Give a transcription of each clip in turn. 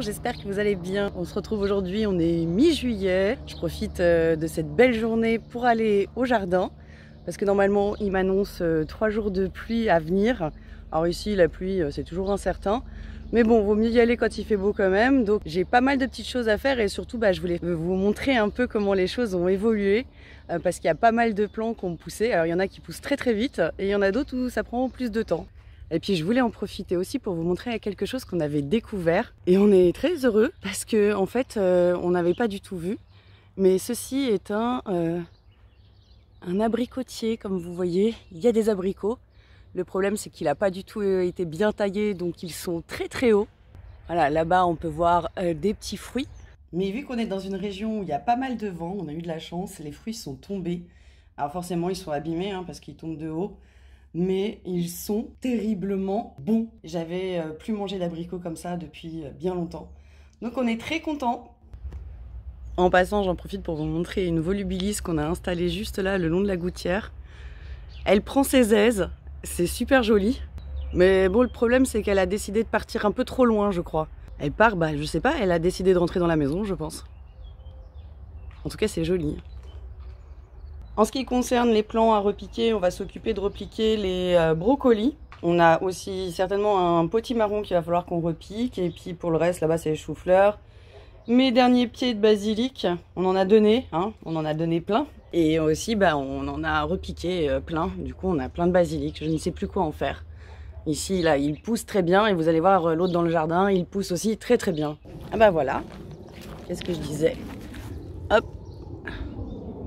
j'espère que vous allez bien. On se retrouve aujourd'hui, on est mi-juillet. Je profite de cette belle journée pour aller au jardin. Parce que normalement, il m'annonce 3 jours de pluie à venir. Alors ici, la pluie, c'est toujours incertain. Mais bon, vaut mieux y aller quand il fait beau quand même. Donc j'ai pas mal de petites choses à faire et surtout, je voulais vous montrer un peu comment les choses ont évolué. Parce qu'il y a pas mal de plants qui ont poussé. Alors il y en a qui poussent très très vite et il y en a d'autres où ça prend plus de temps. Et puis je voulais en profiter aussi pour vous montrer quelque chose qu'on avait découvert. Et on est très heureux parce que en fait, on n'avait pas du tout vu. Mais ceci est un abricotier, comme vous voyez. Il y a des abricots. Le problème, c'est qu'il n'a pas du tout été bien taillé, donc ils sont très très hauts. Voilà, là-bas, on peut voir des petits fruits. Mais vu qu'on est dans une région où il y a pas mal de vent, on a eu de la chance, les fruits sont tombés. Alors forcément, ils sont abîmés parce qu'ils tombent de haut. Mais ils sont terriblement bons. J'avais plus mangé d'abricots comme ça depuis bien longtemps. Donc on est très contents. En passant, j'en profite pour vous montrer une volubilis qu'on a installée juste là, le long de la gouttière. Elle prend ses aises, c'est super joli. Mais bon, le problème, c'est qu'elle a décidé de partir un peu trop loin, je crois. Elle part, je sais pas, elle a décidé de rentrer dans la maison, je pense. En tout cas, c'est joli. En ce qui concerne les plants à repiquer, on va s'occuper de repiquer les brocolis. On a aussi certainement un potimarron qu'il va falloir qu'on repique. Et puis pour le reste, là-bas, c'est les choux-fleurs. Mes derniers pieds de basilic, on en a donné, on en a donné plein. Et aussi, on en a repiqué plein. Du coup, on a plein de basilic. Je ne sais plus quoi en faire. Ici, là, il pousse très bien. Et vous allez voir l'autre dans le jardin, il pousse aussi très très bien. Ah voilà. Qu'est-ce que je disais? Hop.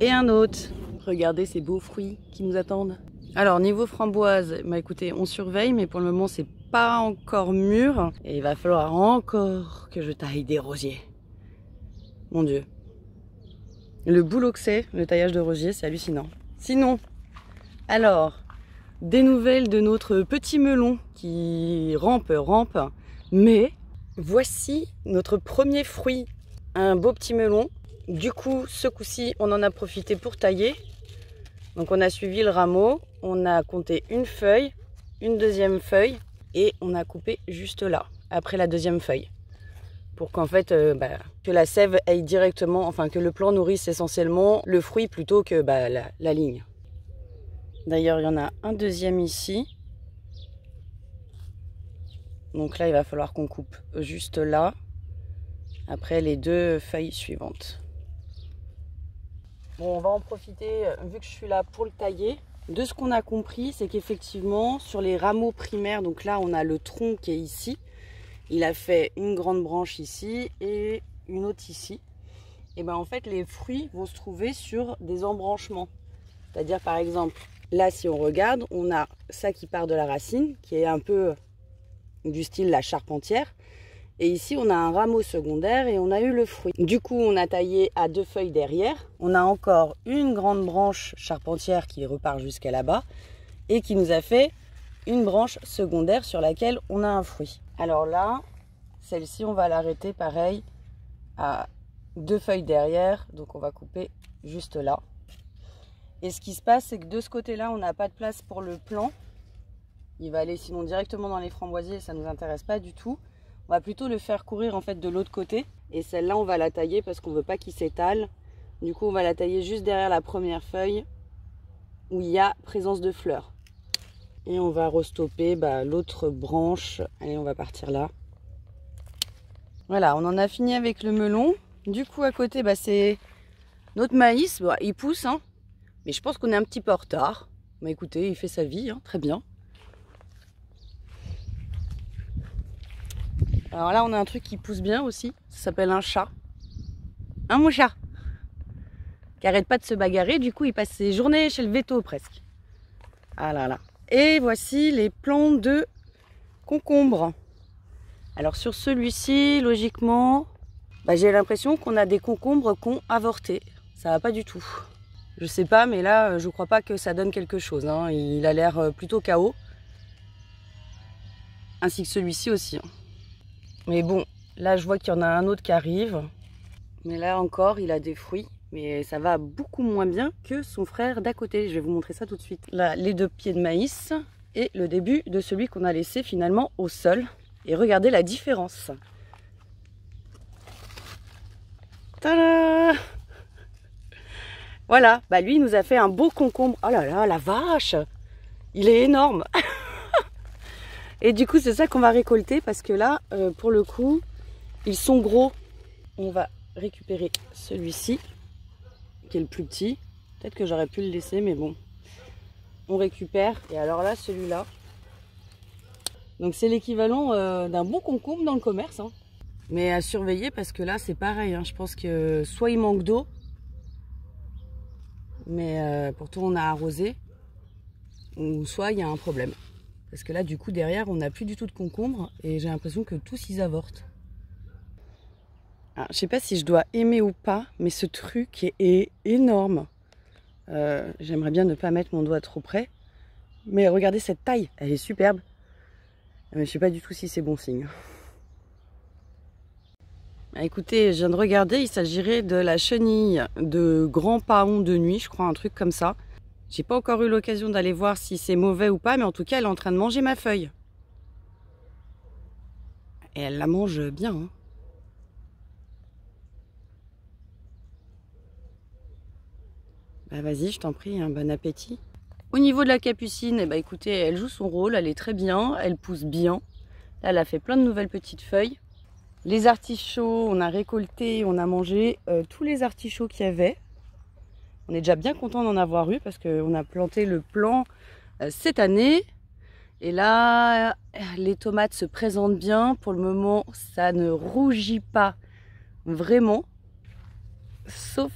Et un autre. Regardez ces beaux fruits qui nous attendent. Alors niveau framboise, écoutez, on surveille, mais pour le moment c'est pas encore mûr. Et il va falloir encore que je taille des rosiers. Mon Dieu. Le boulot que c'est, le taillage de rosiers, c'est hallucinant. Sinon, alors, des nouvelles de notre petit melon qui rampe. Mais voici notre premier fruit, un beau petit melon. Du coup, ce coup-ci, on en a profité pour tailler. Donc on a suivi le rameau, on a compté une feuille, une deuxième feuille et on a coupé juste là, après la deuxième feuille. Pour qu'en fait, que la sève aille directement, enfin que le plant nourrisse essentiellement le fruit plutôt que la ligne. D'ailleurs, il y en a un deuxième ici. Donc là, il va falloir qu'on coupe juste là, après les 2 feuilles suivantes. Bon, on va en profiter, vu que je suis là pour le tailler. De ce qu'on a compris, c'est qu'effectivement, sur les rameaux primaires, donc là, on a le tronc qui est ici. Il a fait une grande branche ici et une autre ici. Et en fait, les fruits vont se trouver sur des embranchements. C'est-à-dire, par exemple, là, si on regarde, on a ça qui part de la racine, qui est un peu du style la charpentière. Et ici, on a un rameau secondaire et on a eu le fruit. Du coup, on a taillé à 2 feuilles derrière. On a encore une grande branche charpentière qui repart jusqu'à là-bas et qui nous a fait une branche secondaire sur laquelle on a un fruit. Alors là, celle-ci, on va l'arrêter pareil à 2 feuilles derrière. Donc, on va couper juste là. Et ce qui se passe, c'est que de ce côté-là, on n'a pas de place pour le plant. Il va aller sinon directement dans les framboisiers, ça ne nous intéresse pas du tout. On va plutôt le faire courir en fait de l'autre côté. Et celle-là, on va la tailler parce qu'on ne veut pas qu'il s'étale. Du coup, on va la tailler juste derrière la première feuille où il y a présence de fleurs. Et on va restopper l'autre branche. Allez, on va partir là. Voilà, on en a fini avec le melon. Du coup, à côté, c'est notre maïs. Il pousse, mais je pense qu'on est un petit peu en retard. Écoutez, il fait sa vie, très bien. Alors là, on a un truc qui pousse bien aussi. Ça s'appelle un chat. Mon chat. Qui arrête pas de se bagarrer. Du coup, il passe ses journées chez le véto presque. Ah là là. Et voici les plants de concombre. Alors sur celui-ci, logiquement, j'ai l'impression qu'on a des concombres qui ont avorté. Ça va pas du tout. Je sais pas, mais là, je crois pas que ça donne quelque chose. Il a l'air plutôt KO. Ainsi que celui-ci aussi. Mais bon, là je vois qu'il y en a un autre qui arrive. Mais là encore, il a des fruits. Mais ça va beaucoup moins bien que son frère d'à côté. Je vais vous montrer ça tout de suite. Là, les 2 pieds de maïs et le début de celui qu'on a laissé finalement au sol. Et regardez la différence. Tada! Voilà, bah lui il nous a fait un beau concombre. Oh là là, la vache! Il est énorme. Et du coup c'est ça qu'on va récolter parce que là, pour le coup, ils sont gros. On va récupérer celui-ci, qui est le plus petit. Peut-être que j'aurais pu le laisser, mais bon. On récupère. Et alors là, celui-là. Donc c'est l'équivalent d'un bon concombre dans le commerce. Hein. Mais à surveiller parce que là, c'est pareil. Hein. Je pense que soit il manque d'eau, mais pourtant on a arrosé, ou soit il y a un problème. Parce que là, du coup, derrière, on n'a plus du tout de concombre et j'ai l'impression que tous, ils avortent. Alors, je sais pas si je dois aimer ou pas, mais ce truc est énorme. J'aimerais bien ne pas mettre mon doigt trop près. Mais regardez cette taille, elle est superbe. Mais je sais pas du tout si c'est bon signe. Écoutez, je viens de regarder, il s'agirait de la chenille de grand paon de nuit, je crois, un truc comme ça. J'ai pas encore eu l'occasion d'aller voir si c'est mauvais ou pas, mais en tout cas, elle est en train de manger ma feuille. Et elle la mange bien. Hein. Bah vas-y, je t'en prie, un bon appétit. Au niveau de la capucine, eh bah, écoutez, elle joue son rôle, elle est très bien, elle pousse bien. Là, elle a fait plein de nouvelles petites feuilles. Les artichauts, on a récolté, on a mangé tous les artichauts qu'il y avait. On est déjà bien content d'en avoir eu parce qu'on a planté le plant cette année. Et là, les tomates se présentent bien. Pour le moment, ça ne rougit pas vraiment. Sauf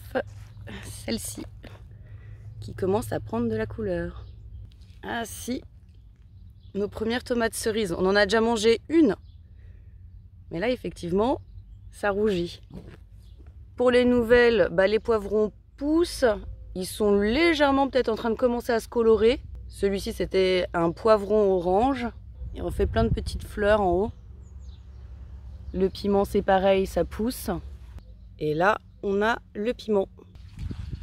celle-ci qui commence à prendre de la couleur. Ah si, nos premières tomates cerises. On en a déjà mangé une. Mais là, effectivement, ça rougit. Pour les nouvelles, bah, les poivrons poussent. Ils sont légèrement peut-être en train de commencer à se colorer. Celui-ci, c'était un poivron orange. Il refait plein de petites fleurs en haut. Le piment, c'est pareil, ça pousse. Et là, on a le piment.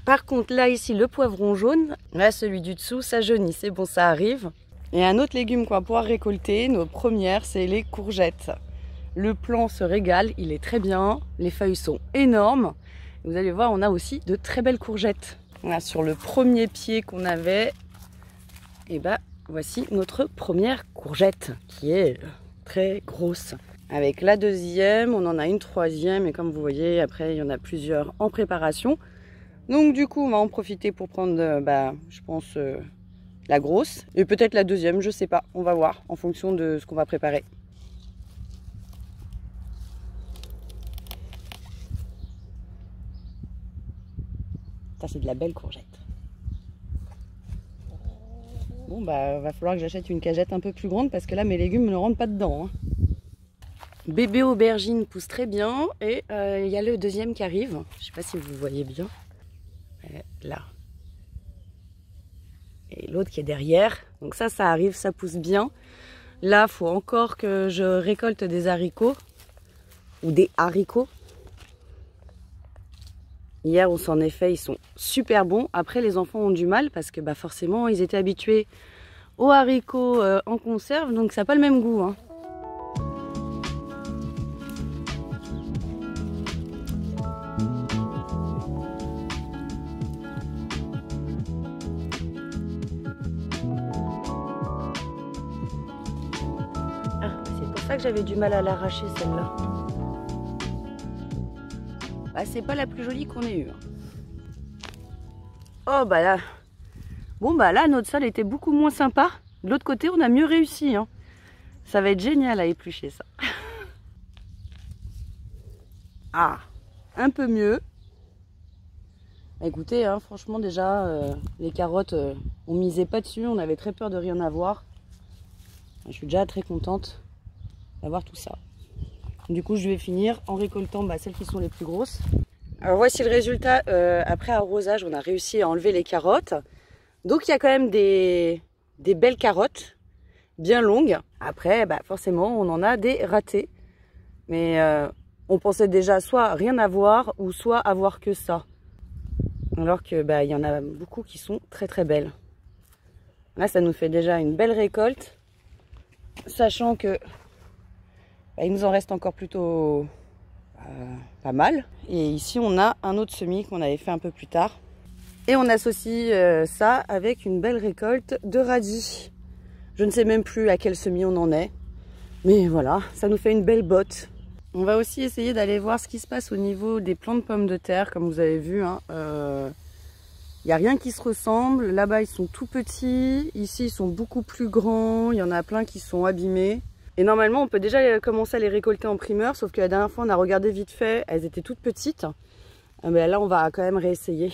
Par contre, là, ici, le poivron jaune. Là, celui du dessous, ça jaunit. C'est bon, ça arrive. Et un autre légume qu'on va pouvoir récolter, nos premières, c'est les courgettes. Le plant se régale, il est très bien. Les feuilles sont énormes. Vous allez voir, on a aussi de très belles courgettes. Voilà, sur le premier pied qu'on avait, et bah, voici notre première courgette qui est très grosse. Avec la deuxième, on en a une troisième et comme vous voyez, après il y en a plusieurs en préparation. Donc du coup, on va en profiter pour prendre, je pense, la grosse et peut-être la deuxième, je sais pas. On va voir en fonction de ce qu'on va préparer. Ça, c'est de la belle courgette. Bon, bah, va falloir que j'achète une cagette un peu plus grande parce que là, mes légumes ne rentrent pas dedans. Hein. Bébé aubergine pousse très bien et il y a le deuxième qui arrive. Je sais pas si vous voyez bien. Là. Et l'autre qui est derrière. Donc ça arrive, ça pousse bien. Là, il faut encore que je récolte des haricots ou des haricots. Hier, on s'en est fait, ils sont super bons. Après, les enfants ont du mal parce que forcément, ils étaient habitués aux haricots en conserve, donc ça n'a pas le même goût. Hein. Ah, c'est pour ça que j'avais du mal à l'arracher celle-là. C'est pas la plus jolie qu'on ait eue. Oh bah là. Bon bah là notre sol était beaucoup moins sympa. De l'autre côté on a mieux réussi. Hein. Ça va être génial à éplucher ça. Ah, un peu mieux. Écoutez, hein, franchement déjà les carottes, on misait pas dessus. On avait très peur de rien avoir. Je suis déjà très contente d'avoir tout ça. Du coup, je vais finir en récoltant celles qui sont les plus grosses. Alors voici le résultat. Après arrosage, on a réussi à enlever les carottes. Donc il y a quand même des belles carottes, bien longues. Après, forcément, on en a des ratés. Mais on pensait déjà soit rien avoir ou soit avoir que ça. Alors que il y en a beaucoup qui sont très très belles. Là, ça nous fait déjà une belle récolte. Sachant que il nous en reste encore plutôt pas mal. Et ici on a un autre semis qu'on avait fait un peu plus tard. Et on associe ça avec une belle récolte de radis. Je ne sais même plus à quel semis on en est. Mais voilà, ça nous fait une belle botte. On va aussi essayer d'aller voir ce qui se passe au niveau des plants de pommes de terre. Comme vous avez vu, hein, il n'y a rien qui se ressemble. Là-bas, ils sont tout petits. Ici, ils sont beaucoup plus grands. Il y en a plein qui sont abîmés. Et normalement, on peut déjà commencer à les récolter en primeur. Sauf que la dernière fois, on a regardé vite fait. Elles étaient toutes petites. Mais là, on va quand même réessayer.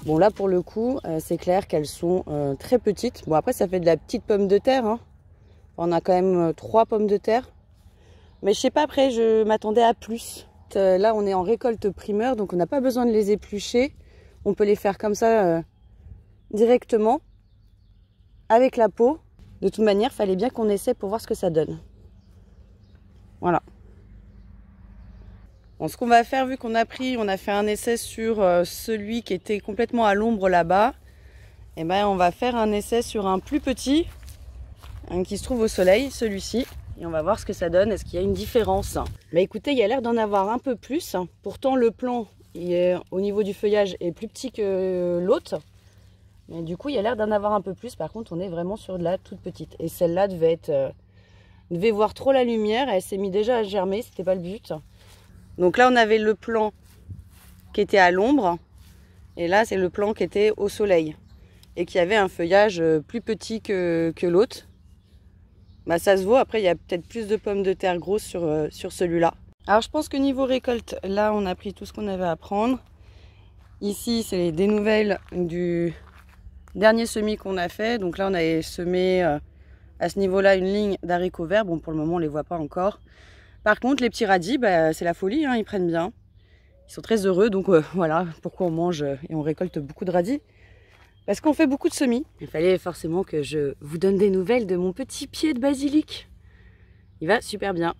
Bon, là, pour le coup, c'est clair qu'elles sont très petites. Bon, après, ça fait de la petite pomme de terre. Hein. On a quand même 3 pommes de terre. Mais je sais pas, après, je m'attendais à plus. Là, on est en récolte primeur, donc on n'a pas besoin de les éplucher. On peut les faire comme ça directement, avec la peau. De toute manière, il fallait bien qu'on essaie pour voir ce que ça donne. Voilà. Bon, ce qu'on va faire, vu qu'on a fait un essai sur celui qui était complètement à l'ombre là-bas, et ben on va faire un essai sur un plus petit, qui se trouve au soleil, celui-ci. Et on va voir ce que ça donne, est-ce qu'il y a une différence. Bah écoutez, il y a l'air d'en avoir un peu plus. Pourtant le plant, au niveau du feuillage, est plus petit que l'autre. Mais du coup, il y a l'air d'en avoir un peu plus. Par contre, on est vraiment sur de la toute petite. Et celle-là devait voir trop la lumière. Elle s'est mise déjà à germer, c'était pas le but. Donc là, on avait le plant qui était à l'ombre. Et là, c'est le plant qui était au soleil. Et qui avait un feuillage plus petit que l'autre. Bah, ça se voit, après il y a peut-être plus de pommes de terre grosses sur celui-là. Alors je pense que niveau récolte, là on a pris tout ce qu'on avait à prendre. Ici c'est des nouvelles du dernier semis qu'on a fait. Donc là on avait semé à ce niveau-là une ligne d'haricots verts. Bon, pour le moment on ne les voit pas encore. Par contre les petits radis, bah, c'est la folie, hein, ils prennent bien. Ils sont très heureux, donc voilà pourquoi on mange et on récolte beaucoup de radis. Parce qu'on fait beaucoup de semis. Il fallait forcément que je vous donne des nouvelles de mon petit pied de basilic. Il va super bien.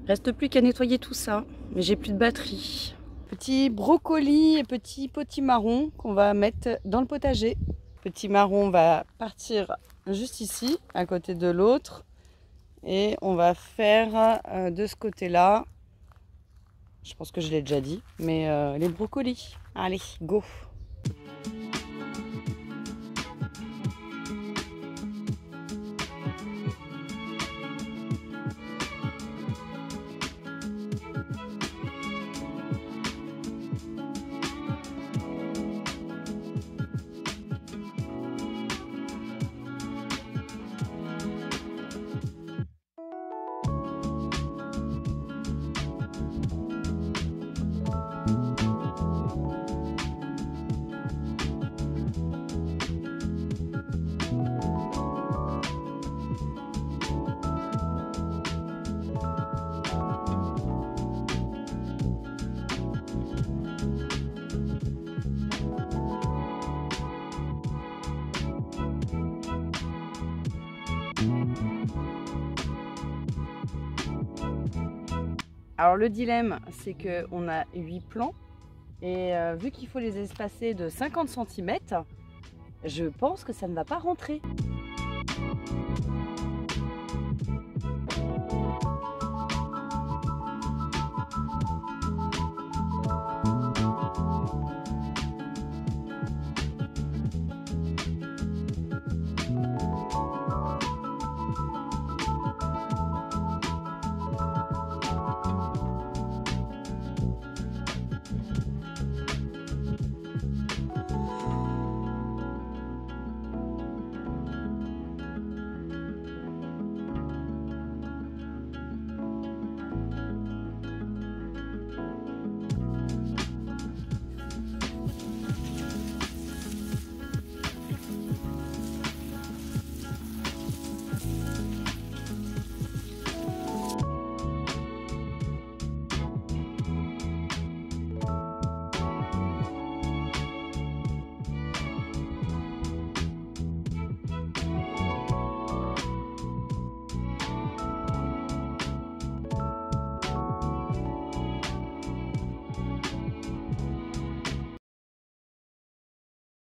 Reste plus qu'à nettoyer tout ça. Mais j'ai plus de batterie. Petit brocoli et petit potimarron qu'on va mettre dans le potager. Petit marron va partir juste ici, à côté de l'autre. Et on va faire de ce côté-là. Je pense que je l'ai déjà dit. Mais les brocolis. Allez, go! Alors le dilemme, c'est qu'on a 8 plants et vu qu'il faut les espacer de 50 cm, je pense que ça ne va pas rentrer.